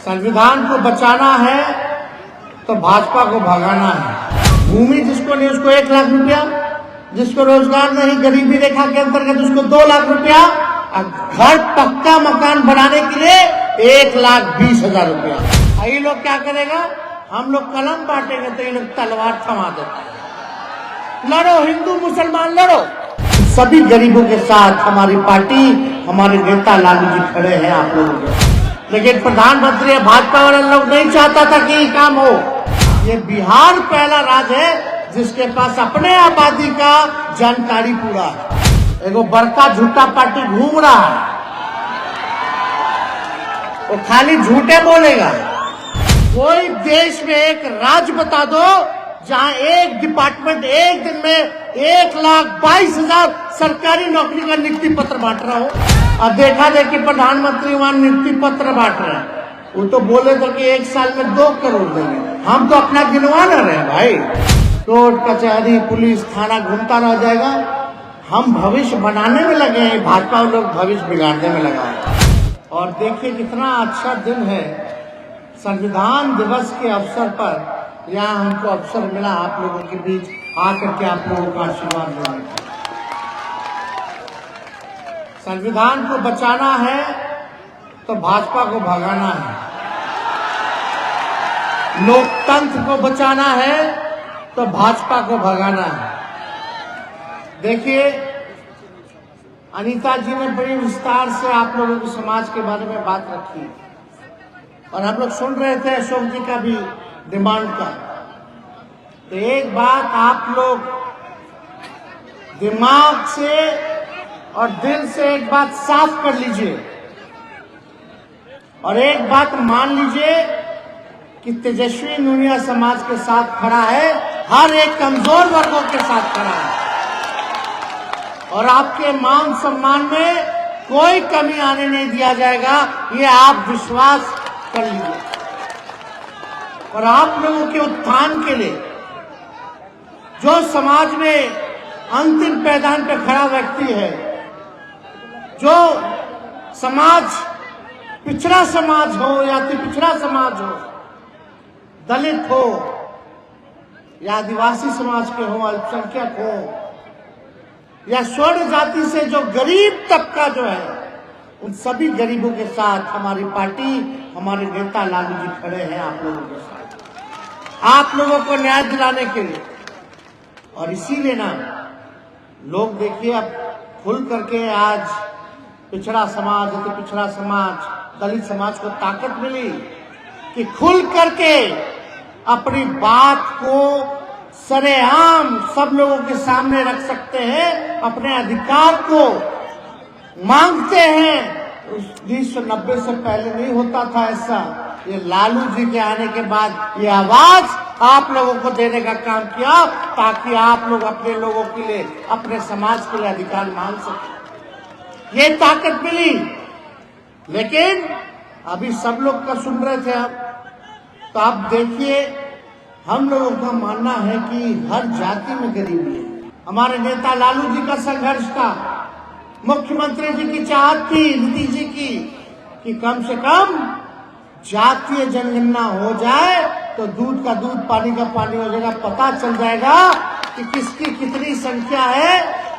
संविधान को बचाना है तो भाजपा को भगाना है। भूमि जिसको नहीं उसको 1 लाख रुपया, जिसको रोजगार नहीं गरीबी रेखा के अंतर्गत उसको 2 लाख रुपया, घर पक्का मकान बनाने के लिए 1,20,000 रुपया। ये लोग क्या करेगा, हम लोग कलम बांटेंगे तो ये लोग तलवार थमा देते हैं। लड़ो हिंदू मुसलमान लड़ो, सभी गरीबों के साथ हमारी पार्टी, हमारे नेता लालू जी खड़े हैं आप लोगों के। लेकिन प्रधानमंत्री भाजपा वाले लोग नहीं चाहता था कि ये काम हो। ये बिहार पहला राज्य है जिसके पास अपने आबादी का जानकारी पूरा है। एगो बड़का झूठा पार्टी घूम रहा है, वो खाली झूठे बोलेगा। कोई देश में एक राज्य बता दो जहां एक डिपार्टमेंट एक दिन में 1,22,000 सरकारी नौकरी का नियुक्ति पत्र बांट रहा हो। और देखा देखी प्रधानमंत्री वहां नियुक्ति पत्र बांट रहे हैं। वो तो बोले थे कि 1 साल में 2 करोड़ देंगे। हम तो अपना गिनवा न रहे भाई। कोर्ट कचहरी पुलिस थाना घूमता रह जाएगा। हम भविष्य बनाने में लगे हैं, भाजपा लोग भविष्य बिगाड़ने में लगा है। और देखिए कितना अच्छा दिन है, संविधान दिवस के अवसर पर यहाँ हमको अवसर मिला आप लोगों के बीच आकर के आप लोगों का आशीर्वाद लेने का। संविधान को बचाना है तो भाजपा को भगाना है। लोकतंत्र को बचाना है तो भाजपा को भगाना है। देखिए अनीता जी ने बड़ी विस्तार से आप लोगों के समाज के बारे में बात रखी और हम लोग सुन रहे थे अशोक जी का भी डिमांड का। तो एक बात आप लोग दिमाग से और दिल से एक बात साफ कर लीजिए और एक बात मान लीजिए कि तेजस्वी नूनिया समाज के साथ खड़ा है, हर एक कमजोर वर्गों के साथ खड़ा है और आपके मान सम्मान में कोई कमी आने नहीं दिया जाएगा। ये आप विश्वास कर लीजिए। और आप लोगों के उत्थान के लिए जो समाज में अंतिम पैदान पे खड़ा व्यक्ति है, जो समाज पिछड़ा समाज हो या अति पिछड़ा समाज हो, दलित हो या आदिवासी समाज के हो, अल्पसंख्यक हो या स्वर्ण जाति से जो गरीब तबका जो है, उन सभी गरीबों के साथ हमारी पार्टी, हमारे नेता लालू जी खड़े हैं आप लोगों के साथ, आप लोगों को न्याय दिलाने के लिए। और इसीलिए ना लोग देखिए अब खुल करके आज पिछड़ा समाज, अति पिछड़ा समाज, दलित समाज को ताकत मिली कि खुल करके अपनी बात को सरेआम सब लोगों के सामने रख सकते हैं, अपने अधिकार को मांगते हैं। 1990 से पहले नहीं होता था ऐसा। ये लालू जी के आने के बाद ये आवाज आप लोगों को देने का काम किया ताकि आप लोग अपने लोगों के लिए, अपने समाज के लिए अधिकार मांग सकें। ये ताकत मिली। लेकिन अभी सब लोग का सुन रहे थे आप, तो आप देखिए हम लोगों का मानना है कि हर जाति में गरीबी है। हमारे नेता लालू जी का संघर्ष था, मुख्यमंत्री जी की चाहत थी, नीतीश जी की, कि कम से कम जातीय जनगणना हो जाए तो दूध का दूध पानी का पानी हो जाएगा, पता चल जाएगा कि किसकी कितनी संख्या है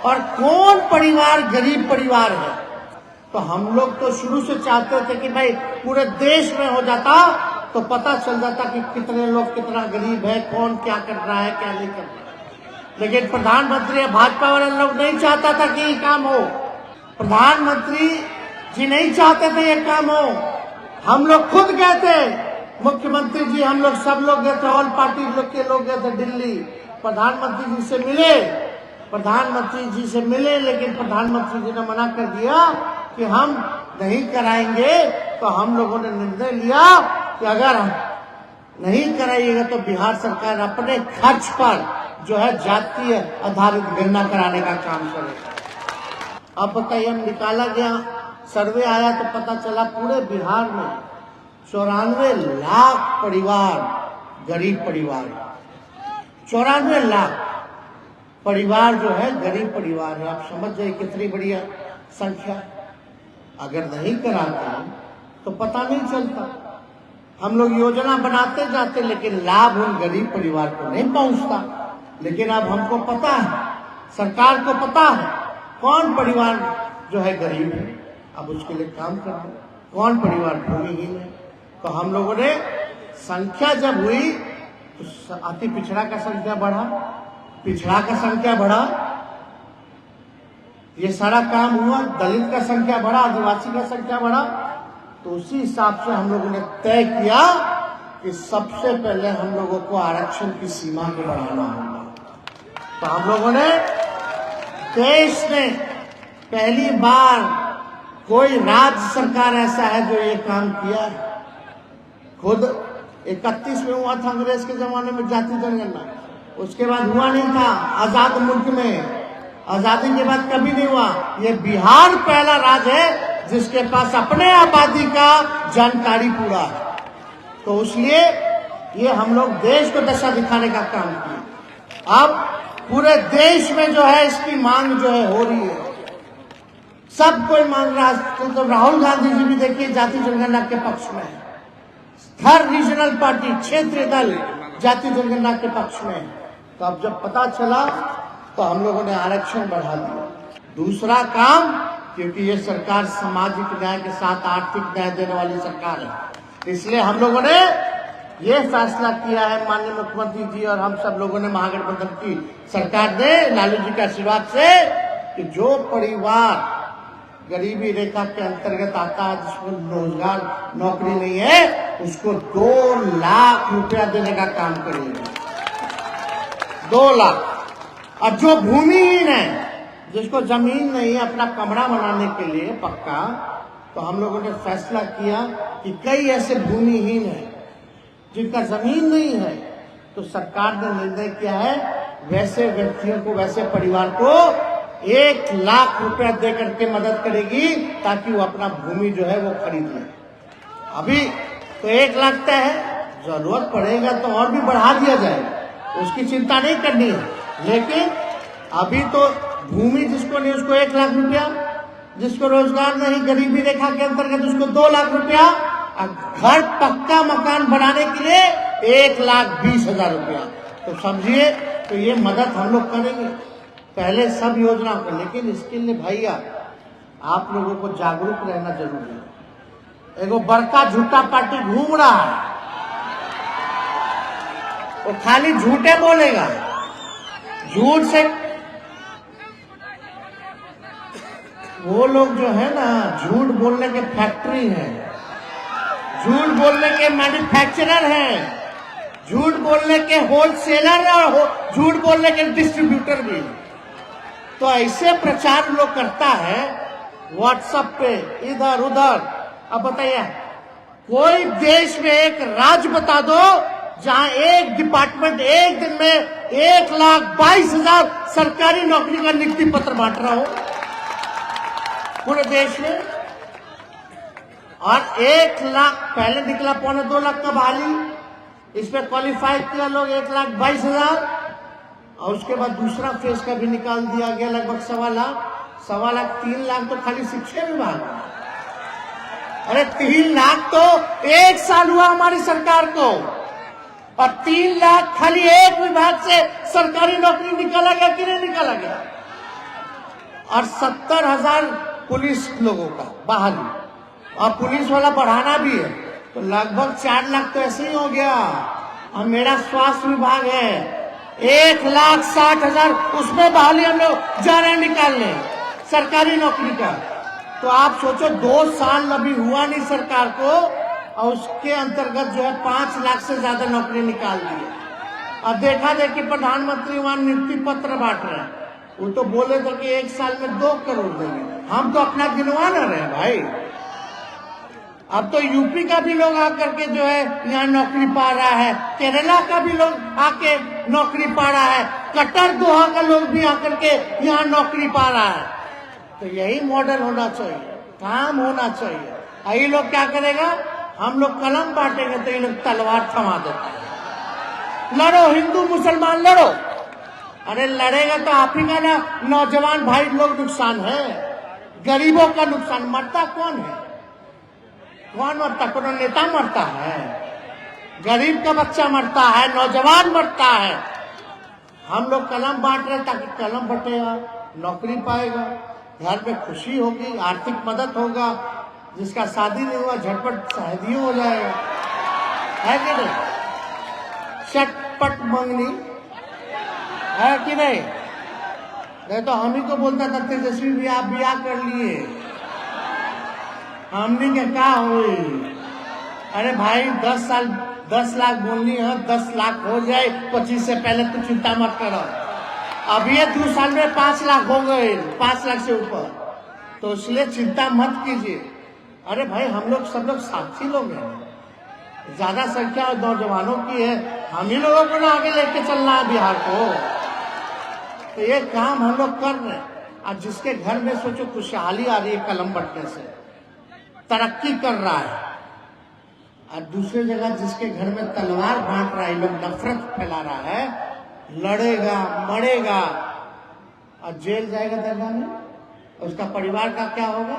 और कौन परिवार गरीब परिवार है। तो हम लोग तो शुरू से चाहते थे कि भाई पूरे देश में हो जाता तो पता चल जाता कि कितने लोग कितना गरीब है, कौन क्या कर रहा है क्या नहीं कर रहा। लेकिन प्रधानमंत्री भाजपा वाले लोग नहीं चाहता था कि ये काम हो। प्रधानमंत्री जी नहीं चाहते थे ये काम हो। हम लोग खुद गए थे, मुख्यमंत्री जी, हम लोग सब लोग गए थे, ऑल पार्टी लोग के लोग गए थे दिल्ली, प्रधानमंत्री जी से मिले। लेकिन प्रधानमंत्री जी ने मना कर दिया कि हम नहीं कराएंगे। तो हम लोगों ने निर्णय लिया कि अगर नहीं कराइएगा तो बिहार सरकार अपने खर्च पर जो है जातीय आधारित गणना कराने का काम करेगा। अब बताइए, हम निकाला गया, सर्वे आया तो पता चला पूरे बिहार में 94 लाख परिवार गरीब परिवार है। 94 लाख परिवार जो है गरीब परिवार है। आप समझ जाइए कितनी बड़ी संख्या। अगर नहीं कराते तो पता नहीं चलता। हम लोग योजना बनाते जाते, लेकिन लाभ उन गरीब परिवार को नहीं पहुंचता। लेकिन अब हमको पता है, सरकार को पता है कौन परिवार जो है गरीब है, अब उसके लिए काम कर रहे, कौन परिवार भूमिहीन है। तो हम लोगों ने संख्या जब हुई तो अति पिछड़ा का संख्या बढ़ा, पिछड़ा का संख्या बढ़ा, ये सारा काम हुआ, दलित का संख्या बढ़ा, आदिवासी का संख्या बढ़ा। तो उसी हिसाब से हम लोगों ने तय किया कि सबसे पहले हम लोगों को आरक्षण की सीमा को बढ़ाना होगा। तो हम लोगों ने देश में पहली बार कोई राज्य सरकार ऐसा है जो ये काम किया है। खुद 31 में हुआ था अंग्रेज के जमाने में जाति जनगणना, उसके बाद हुआ नहीं था आजाद मुल्क में, आजादी के बाद कभी नहीं हुआ। ये बिहार पहला राज्य है जिसके पास अपने आबादी का जानकारी पूरा है। तो इसलिए ये हम लोग देश को दशा दिखाने का काम किया। अब पूरे देश में जो है इसकी मांग जो है हो रही है, सब कोई मांग रहा है। तो राहुल गांधी जी भी देखिए जाति जनगणना के पक्ष में है, हर रीजनल पार्टी, क्षेत्रीय दल जाति जनगणना के पक्ष में है। तो अब जब पता चला तो हम लोगों ने आरक्षण बढ़ा दिया। दूसरा काम, क्योंकि ये सरकार सामाजिक न्याय के साथ आर्थिक न्याय देने वाली सरकार है, इसलिए हम लोगों ने ये फैसला किया है, माननीय मुख्यमंत्री जी और हम सब लोगों ने, महागठबंधन की सरकार ने, लालू जी के आशीर्वाद से, कि जो परिवार गरीबी रेखा के अंतर्गत आता है, जिसमें रोजगार नौकरी नहीं है, उसको 2 लाख रुपया देने का काम करेंगे। 2 लाख। और जो भूमिहीन है, जिसको जमीन नहीं है अपना कमरा बनाने के लिए पक्का, तो हम लोगों ने फैसला किया कि कई ऐसे भूमिहीन हैं जिनका जमीन नहीं है, तो सरकार ने निर्णय किया है वैसे व्यक्तियों को, वैसे परिवार को 1 लाख रुपया दे करके मदद करेगी, ताकि वो अपना भूमि जो है वो खरीद ले। अभी तो 1 लाख तय है, जरूरत पड़ेगा तो और भी बढ़ा दिया जाएगा, उसकी चिंता नहीं करनी है। लेकिन अभी तो भूमि जिसको नहीं उसको 1 लाख रुपया, जिसको रोजगार नहीं, गरीबी रेखा के अंतर्गत, उसको 2 लाख रुपया, घर पक्का मकान बनाने के लिए 1,20,000 रुपया। तो समझिए, तो ये मदद हम लोग करेंगे पहले सब योजना को। लेकिन इसके लिए भैया आप लोगों को जागरूक रहना जरूरी है। एगो बड़का झूठा पार्टी घूम रहा है, वो खाली झूठे बोलेगा, झूठ से वो लोग जो है ना, झूठ बोलने के फैक्ट्री है, झूठ बोलने के मैन्युफैक्चरर हैं, झूठ बोलने के होलसेलर और झूठ बोलने के डिस्ट्रीब्यूटर भी। तो ऐसे प्रचार लोग करता है व्हाट्सएप पे, इधर उधर। अब बताइए, कोई देश में एक राज्य बता दो जहां एक डिपार्टमेंट एक दिन में 1,22,000 सरकारी नौकरी का नियुक्ति पत्र बांट रहा हो पूरे देश में। और 1 लाख पहले निकला, 2.25 लाख का बहाली, इसमें क्वालिफाई किया लोग 1,22,000, और उसके बाद दूसरा फेज का भी निकाल दिया गया लगभग 1.25 लाख, 3 लाख तो खाली शिक्षा विभाग। अरे 3 लाख तो 1 साल हुआ हमारी सरकार को, और 3 लाख खाली एक विभाग से सरकारी नौकरी निकाला गया कि नहीं निकाला गया। और 70,000 पुलिस लोगों का बहाली, और पुलिस वाला बढ़ाना भी है, तो लगभग 4 लाख तो ऐसे ही हो गया। और मेरा स्वास्थ्य विभाग है, 1,60,000 उसमें बहाली हम लोग जा रहे हैं निकालने सरकारी नौकरी का। तो आप सोचो, 2 साल अभी हुआ नहीं सरकार को, और उसके अंतर्गत जो है 5 लाख से ज्यादा नौकरी निकाल दी। अब देखा जाए कि प्रधानमंत्री वहां नियुक्ति पत्र बांट रहे हैं, वो तो बोले थे कि 1 साल में 2 करोड़ देंगे। हम तो अपना गिनवा न रहे भाई। अब तो यूपी का भी लोग आकर के जो है यहाँ नौकरी पा रहा है, केरला का भी लोग आके नौकरी पा रहा है, कतर दोहा का लोग भी आकर के यहाँ नौकरी पा रहा है। तो यही मॉडल होना चाहिए, काम होना चाहिए। ये लोग क्या करेगा, हम लोग कलम बांटेंगे तो ये लोग तलवार थमा देते हैं। लड़ो हिंदू मुसलमान लड़ो, अरे लड़ेगा तो आप ही का ना नौजवान भाई लोग नुकसान है, गरीबों का नुकसान। मरता कौन है, कौन मरता, कौन नेता मरता है। गरीब का बच्चा मरता है, नौजवान मरता है। हम लोग कलम बांट रहे ताकि कलम बटेगा, नौकरी पाएगा, घर में खुशी होगी, आर्थिक मदद होगा, जिसका शादी नहीं हुआ झटपट शादी हो जाएगा, है कि नहीं? चटपट मंगनी है कि नहीं? नहीं तो हम ही को बोलता था तेजस्वी भी आप ब्याह कर लिए, हमने क्या कहा हुई? अरे भाई 10 लाख बोलनी है, 10 लाख हो जाए 25 से पहले तो चिंता मत करो। अब ये 2 साल में 5 लाख हो गए, 5 लाख से ऊपर, तो इसलिए चिंता मत कीजिए। अरे भाई हम लोग सब लोग साथी लोग हैं, ज्यादा संख्या नौजवानों की है, हम ही लोगों को ना आगे लेके चलना है बिहार को। तो ये काम हम लोग कर रहे हैं। आज जिसके घर में सोचो खुशहाली आ रही है कलम बटने से, तरक्की कर रहा है, और दूसरी जगह जिसके घर में तलवार बांट रहा है, लोग नफरत फैला रहा है, लड़ेगा मरेगा और जेल जाएगा दरगाह में, उसका परिवार का क्या होगा?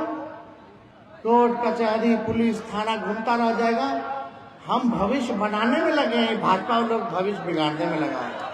कोर्ट कचहरी पुलिस थाना घूमता रह जाएगा। हम भविष्य बनाने में लगे हैं, भाजपा लोग भविष्य बिगाड़ने में लगा है।